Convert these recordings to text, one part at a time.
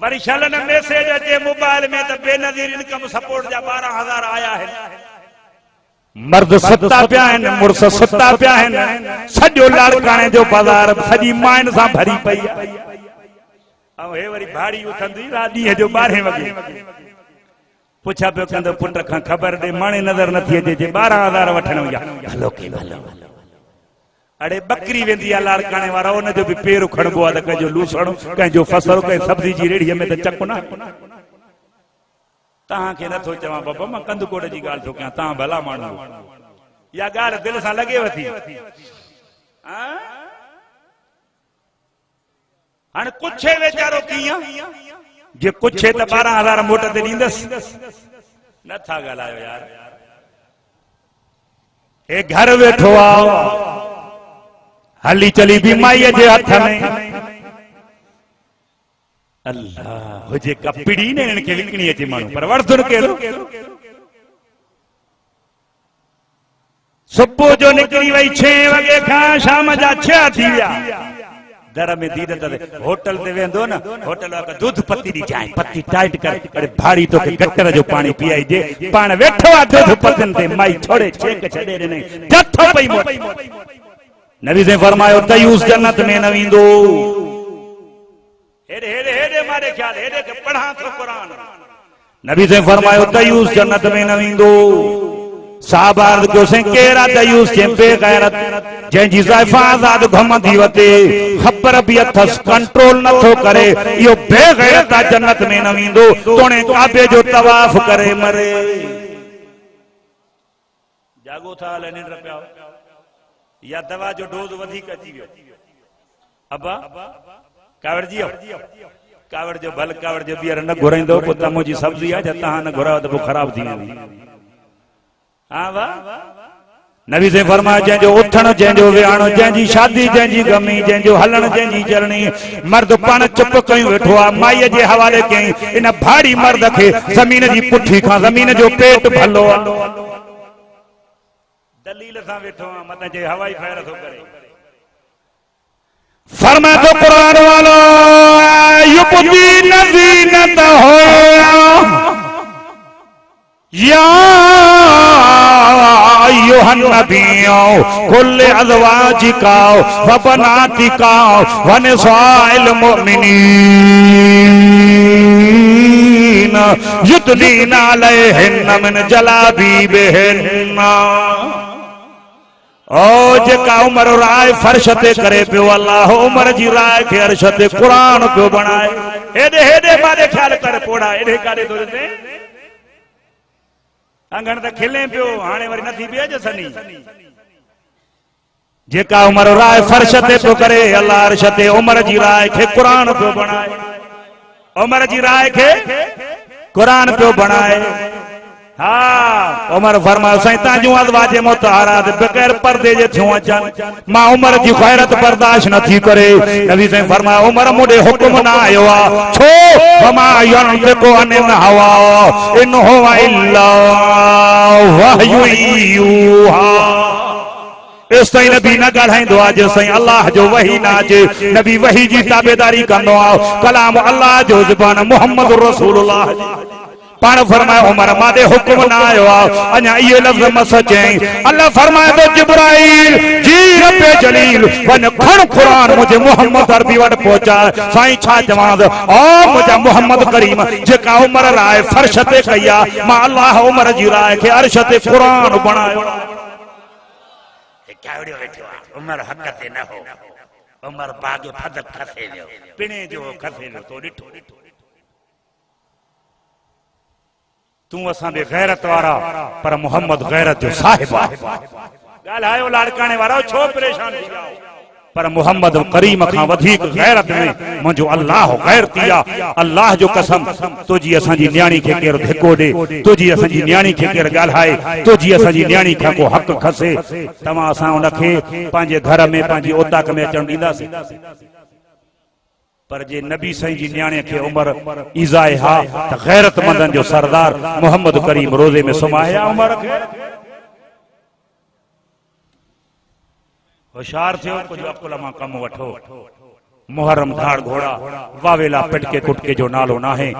Worry छलन message अचे mobile में त बेनज़ीर इनकम सपोर्ट जा 12,000 आया है। मर्द सत्ता पिया आहिनि, मुड़स सत्ता पिया आहिनि, सॼो लाड़काणे जो बाज़ार सॼी माइन सां भरी पई आहे। ऐं हे वरी भाड़ी उथंदी रात ॾींहं जो 12 वॻे पुछा पियो कंदो पुट खां ख़बर ॾे माणे नज़र नथी अचे जे 12,000 वठण विया। हलो के भलो अड़े बकरी वेंदी आहे लाड़काणे वारा उन जो बि पेर खणबो आहे त कंहिंजो लूसण कंहिंजो फसर कंहिं सब्जी जी रेड़ीअ में त चक न तव्हांखे नथो चवां बाबा मां कंदकोट जी ॻाल्हि थो कयां तव्हां भला माण्हू इहा ॻाल्हि दिलि सां लॻेव थी। हाणे कुझु वीचारो कीअं जे कुझु त 12,000 मोट ते ॾींदसि नथा ॻाल्हायो यार। हे घर वेठो आहे हली चली बि माईअ जे हथ में अल्लाह हुजे कपड़ी ने इनके विकणी अचे माण्हू पर वर्धुन केड़ो सुबुह जो निकरी वई 6 वगे खां शाम जा 6 थी विया दर में दीद त होटल ते वेंदो न होटल वाला दूध पत्ती दी जाए पत्ती टाइट कर अरे भाड़ी तो के गटर जो पानी पियाई जे पाण वेठो आ दूध पत्तन ते माई छोड़े छेक छडे ने जथो पई मोट नबी से फरमायो तयूस जन्नत में न वेंदो। हेडे हेडे हेडे मारे ख्याल हेडे के पढ़ा तो कुरान नबी से फरमायो तयूस जन्नत में न वेंदो। साहबा को से केरा तयूस जे बेगैरत जे जी ज़ाइफा आजाद घमंदी वते खबर भी अथस कंट्रोल न थो करे यो बेगैरत जन्नत में न वेंदो तोणे काबे जो तवाफ करे मरे। जागो था ले निंड पिया या दवा जो डोज वधिक अची वियो अबा कावड़ जी कावड़ जो भल कावड़ जो बियर न घुराइंदो को तमो जी सब्जी आ जता न घुराओ तो खराब थी वेंदी। हां वाह नबी से फरमाया जंहिंजो उथण जंहिंजो विहाणो जंहिंजी शादी जंहिंजी गमी जंहिंजो हलण जंहिंजी चलणी मर्द पाण चुप कयूं वेठो आहे माईअ जे हवाले कयईं इन भाड़ी मर्द खे ज़मीन जी पुठी खां ज़मीन जो पेट भलो आहे दलील सां वेठो आहे मत जे हवाई फायर थो करे। फरमाया तो कुरान वालो युबदी नज़ीनत हो या अय्युहन नबियो कुल अज़वाजिका व बनातिका व निसाइल मुमिनीन युदनीना अलैहिन मिन जलाबीबिहिन्ना। ओ जेका उमर राय फर्श ते करे पियो अल्लाह उमर जी राय के अर्श ते कुरान पियो बनाए हेडे हेडे मारे ख्याल कर पोड़ा हेडे कारे तो दे अंगण त खिले पियो हाणे वरी नथी बेज सनी जेका उमर राय फर्श ते तो करे अल्लाह अर्श ते उमर जी राय के कुरान पियो बनाए उमर जी राय के कुरान पियो बनाए। हाँ उमर फरमायो साईं ताजू अज़वाजे मुतहरात बगैर पर्दे जे थियूं अचन मां उमर जी गैरत बर्दाश्त नथी करे। नबी साईं फरमायो उमर मुडे हुक्म ना आयो आ छो वमा यनतिकु अनिल हवा इन हुवा इल्ला वहयु यूहा। इस ताईं नबी न ॻाल्हाईंदो आहे जो साईं अल्लाह जो वही ना अचे नबी वही जी ताबेदारी कंदो आहे कलाम अल्लाह जो ज़ुबान मुहम्मद रसूलुल्लाह पाण फरमायो उमर मादे हुक्म ना आयो आ अञा ये लफ्ज मस चई अल्लाह फरमाए तो जिब्राइल जी रब्बे जलील वन खण कुरान मुझे मोहम्मद अरबी वट पहुंचा साईं छा चवां ओ मुझे मोहम्मद करीम जेका उमर राय फर्श ते कया मां अल्लाह उमर जी राय के अर्श ते कुरान बनायो। कावड़ियो वेठो उमर हक ते न हो उमर बाग फद खसे लियो पिणे जो खसे लियो तो ॾिठो तू असां दे गैरत वारा पर मोहम्मद गैरत जो साहिब आहे ॻाल्हायो लाड़काणे वारा छो परेशान थी विया पर मोहम्मद करीम खां वधीक गैरत में मुंहिंजो अल्लाह गैरती आहे। अल्लाह जो कसम तुझी असांजी न्याणी खे केरु धिको ॾे तुझी असांजी न्याणी खे केरु ॻाल्हाए तुझी असांजी न्याणी खां को हक़ खसे तव्हां असां उनखे पंहिंजे घर में पंहिंजी ओताक में अचण ॾींदासीं पर जे नबी साईं जी न्याणे खे उमर ईज़ाए हा त गैरतमंदन जो सरदार मोहम्मद करीम रोज़े में सुमाया उमर खे होशियार थियो कुछ अकुल मां कम वठो मुहर्रम धाड़ घोड़ा वावेला पिटके कुटके जो नालो ना है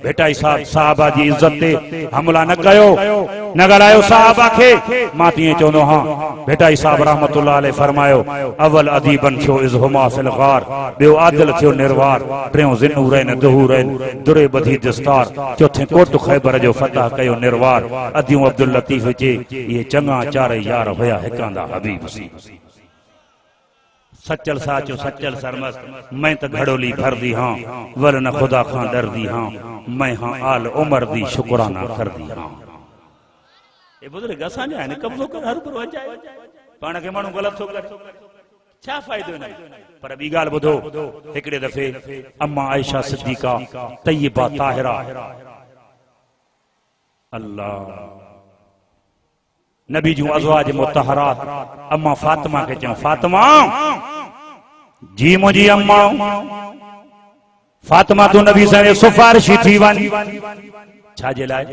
भेटाई साहब साहबा जी इज्जत ते हमला न कयो न ॻाल्हायो साहबा खे मां तीअं चवंदो हां भेटाई साहब रहमतुल्लाह अलैहि फरमायो अवल अदीबन थियो इज़हुमा फिल गार ॿियो आदिल थियो निर्वार टियों ज़िन्नूरैन दुहूरैन दुरे बधी दस्तार चौथे कोट ख़ैबर जो फतह कयो निर्वार अदियूं अब्दुल लतीफ़ जे ये चङा चार यार हुया हिकांदा हबीब सी सचल साचो सचल सरमस्त मैं तो घड़ोली भर दी हाँ वरन खुदा खां डर दी हाँ मैं हाँ आल उमर दी शुक्राना कर दी हाँ ये बुजुर्ग असां जा आहिनि कब्ज़ो कर हर पर वजाए पाण खे माण्हू ग़लति थो करे छा फ़ाइदो हिन पर ॿी ॻाल्हि ॿुधो हिकिड़े दफ़े अम्मा आयशा सिद्दीक़ा तय्यबा ताहिरा अल्लाह नबी जूं अज़वाज मुतहरात अम्मा फातिमा के चऊं फातिमा जी मुंहिंजी अम्मा फातिमा तू नबी साईं सिफारिशी थी वञ छा जे लाइ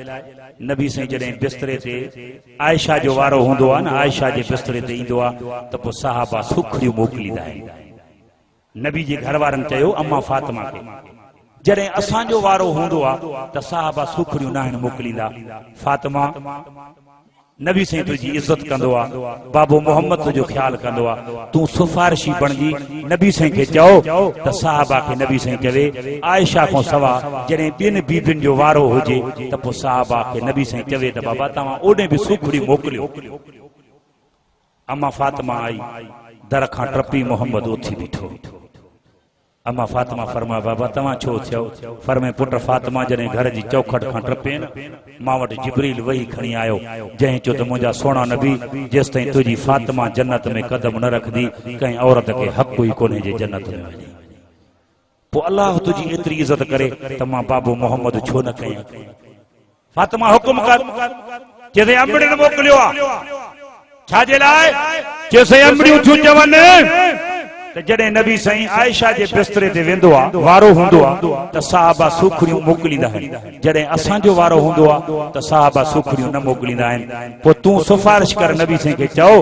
नबी साईं जॾहिं बिस्तरे ते आयशा जो वारो हूंदो आहे न आयशा जे बिस्तरे ते ईंदो आहे त पोइ साहबा सुखड़ियूं मोकिलींदा आहिनि नबी जे घर वारनि चयो अम्मा फातिमा खे जॾहिं असांजो वारो हूंदो आहे त साहबा सुखड़ियूं न आहिनि मोकिलींदा फातिमा नबी साईं तुझी इज्जत कंदो आ बाबो मोहम्मद तुझो ख्याल कंदो आ तू सिफारिशी बणजी नबी साईं खे चओ त साहबा खे नबी साईं चवे आयशा खां सवा जॾहिं ॿियनि बीबियुनि जो वारो हुजे त पोइ साहबा खे नबी साईं चवे त बाबा तव्हां ओॾे बि सुखड़ी मोकिलियो अम्मा फातिमा आई दर खां टपी मोहम्मद उथी बीठो अम्मा फातिमा फरमा बाबा तव्हां छो थियो फरमे पुट फातिमा जॾहिं घर जी चौखट खां टपे न मां वटि जिब्रील वही खणी आयो जंहिं चयो त मुंहिंजा सोना नबी जेसि ताईं तुंहिंजी फातिमा जन्नत में कदम न रखंदी कंहिं औरत खे हक़ ई कोन्हे जे जन्नत में वञे पोइ अल्लाह तुंहिंजी एतिरी इज़त करे त मां बाबू मोहम्मद छो न कयां फातिमा हुकुम कर चइसि अंबड़ियुनि मोकिलियो आहे छा जे लाइ चइसि अंबड़ियूं थियूं चवनि त जॾहिं नबी साईं आयशा जे बिस्तरे ते वेंदो आहे वारो हूंदो आहे त साहबा सुखड़ियूं मोकिलींदा आहिनि जॾहिं असांजो वारो हूंदो आहे त साहबा सुखड़ियूं न मोकिलींदा आहिनि पोइ तूं सिफारिश कर नबी साईं खे चओ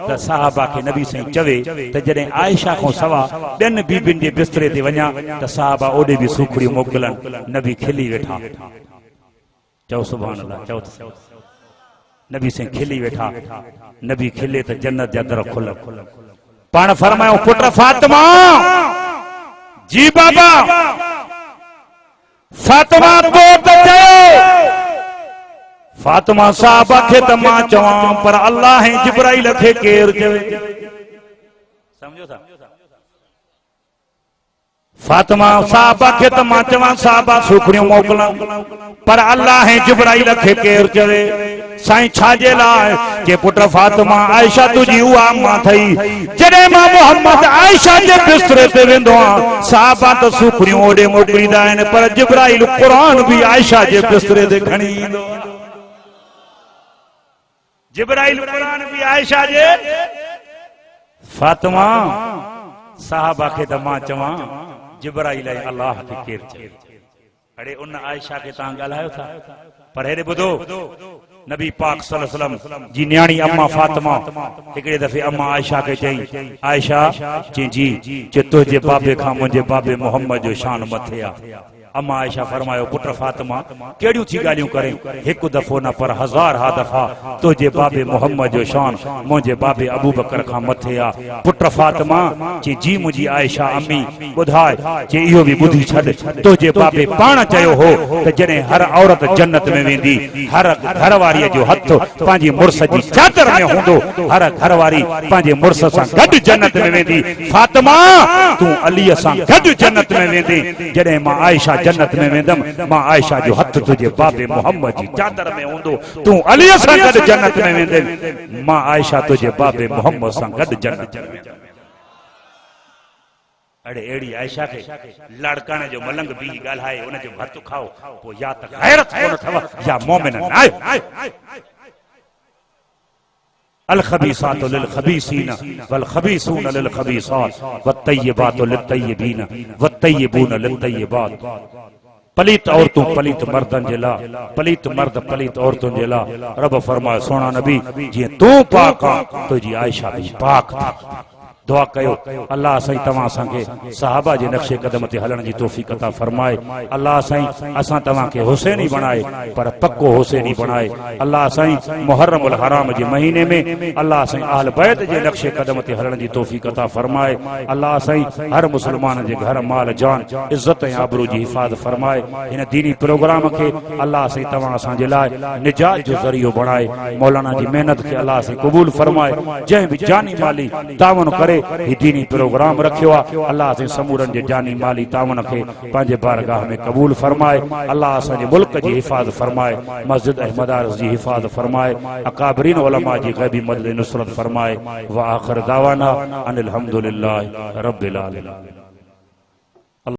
त साहबा खे नबी साईं चवे त जॾहिं आयशा खां सवा ॿियनि बीबियुनि जे बिस्तरे ते वञा त साहबा ओॾे बि सुखड़ियूं मोकिलनि नबी खिली वेठा चओ सुभान अल्लाह चओ नबी साईं खिली वेठा नबी खिले त जन्नत जा दर खुल पाण फरमायो पुट फातिमा जी बाबा फातिमा तो त चयो फातिमा साहबा खे त मां चवां पर अल्लाह ऐं जिब्राइल खे केर चवे समझो था फातिमा साहबा खे त मां चवां साहबा सुखड़ियूं मोकिलां पर अल्लाह ऐं जिब्राइल खे केर चवे साईं छाजे लाइ के पुट फातिमा आयशा तुझी उहा अम्मा थई जॾहिं मां मोहम्मद आयशा जे बिस्तरे ते वेंदो आहियां साहबा त सुखड़ियूं ओॾे मोकिलींदा आहिनि पर जिब्राइल क़ुरान बि आयशा जे बिस्तरे ते खणी ईंदो जिब्राइल क़ुरान बि आयशा जे फातिमा साहबा खे त मां चवां जिब्राइल ऐं अल्लाह खे केर चवे अड़े उन आयशा खे तव्हां ॻाल्हायो था पर हेॾे ॿुधो नबी पाक सल्लल्लाहु अलैहि वसल्लम जी न्याणी अम्मा फातिमा हिकिड़े दफ़े अम्मा आयशा खे चई आयशा चई जी तुंहिंजे बाबे खां मुंहिंजे बाबे मोहम्मद जो शान मथे आहे अम्मा आयशा फरमायो पुट फातिमा केड़ियूं थी ॻाल्हियूं करे हिकु दफ़ो न पर हज़ार हा दफ़ा तुंहिंजे बाबे मोहम्मद जो शान मुंहिंजे बाबे अबू बकर खां मथे आहे पुट फातिमा चई जी मुंहिंजी आयशा अम्मी ॿुधाए चई इहो बि ॿुधी छॾ तुंहिंजे बाबे पाण चयो हो त जॾहिं हर औरत जन्नत में वेंदी हर घरवारीअ जो हथ पंहिंजी मुड़स जी चादर में हूंदो हर घरवारी पंहिंजे मुड़स सां गॾु जन्नत में वेंदी फातिमा तूं अलीअ सां गॾु जन्नत में वेंदी जॾहिं मां आयशा जन्नत में वेंदम मां आयशा जो हथ तुझे बाबे मोहम्मद जी चादर में हूंदो तू अलीअ सां गॾु जन्नत में वेंदे मां आयशा तुझे बाबे मोहम्मद सां गॾु जन्नत में वेंदम अड़े एड़ी आयशा खे लड़काने जो मलंग भी ॻाल्हाए उन जो भर्त खाओ पोइ या त गैरत कोन अथव या मोमिन न आहे अल खबीसात लिल खबीसीन वल खबीसून लिल खबीसात वत्तय्यबात लिल तय्यबीन वत्तय्यबून लिल तय्यबात पलीत औरतों पलीत मर्दन जे ला पलीत मर्द पलीत औरतों जे ला रब फरमाए सोना नबी जी तू पाक आ तुझी आयशा भी पाक दुआ कयो अल्लाह साईं तवां असांखे सहाबा जे नक्शे कदम ते हलण जी तौफीक अता फरमाए। अल्लाह साईं असां तवां खे हुसैनी बणाए पर पक्को हुसैनी बणाए। अल्लाह साईं मुहर्रमुल हराम जे महीने में अल्लाह साईं अहल बैत जे नक्शे कदम ते हलण जी तौफीक अता फरमाए। अल्लाह साईं हर मुसलमान जे घर माल जान इज्जत ऐं आबरू जी हिफाज़त फरमाए। इन दीनी प्रोग्राम के अल्लाह साईं तवां असांजे लाइ निजात जो ज़रियो बणाए। मौलाना जी मेहनत के अल्लाह साईं क़बूल फरमाए। जंहिं बि जानी माली तावन करे ही दीनी प्रोग्राम रखियो आहे अल्लाह से समूरन जे जानी माली तावन खे पंहिंजे बारगाह में क़बूल फरमाए। अल्लाह असांजे मुल्क जी हिफ़ाज़त फरमाए। मस्जिद ऐं मदारिस जी हिफ़ाज़त फरमाए। अकाबरीन उलमा जी ग़ैबी मदद नुसरत फरमाए। व आखिर दावाना अनिल हम्दुलिल्लाहि रब्बिल आलमीन।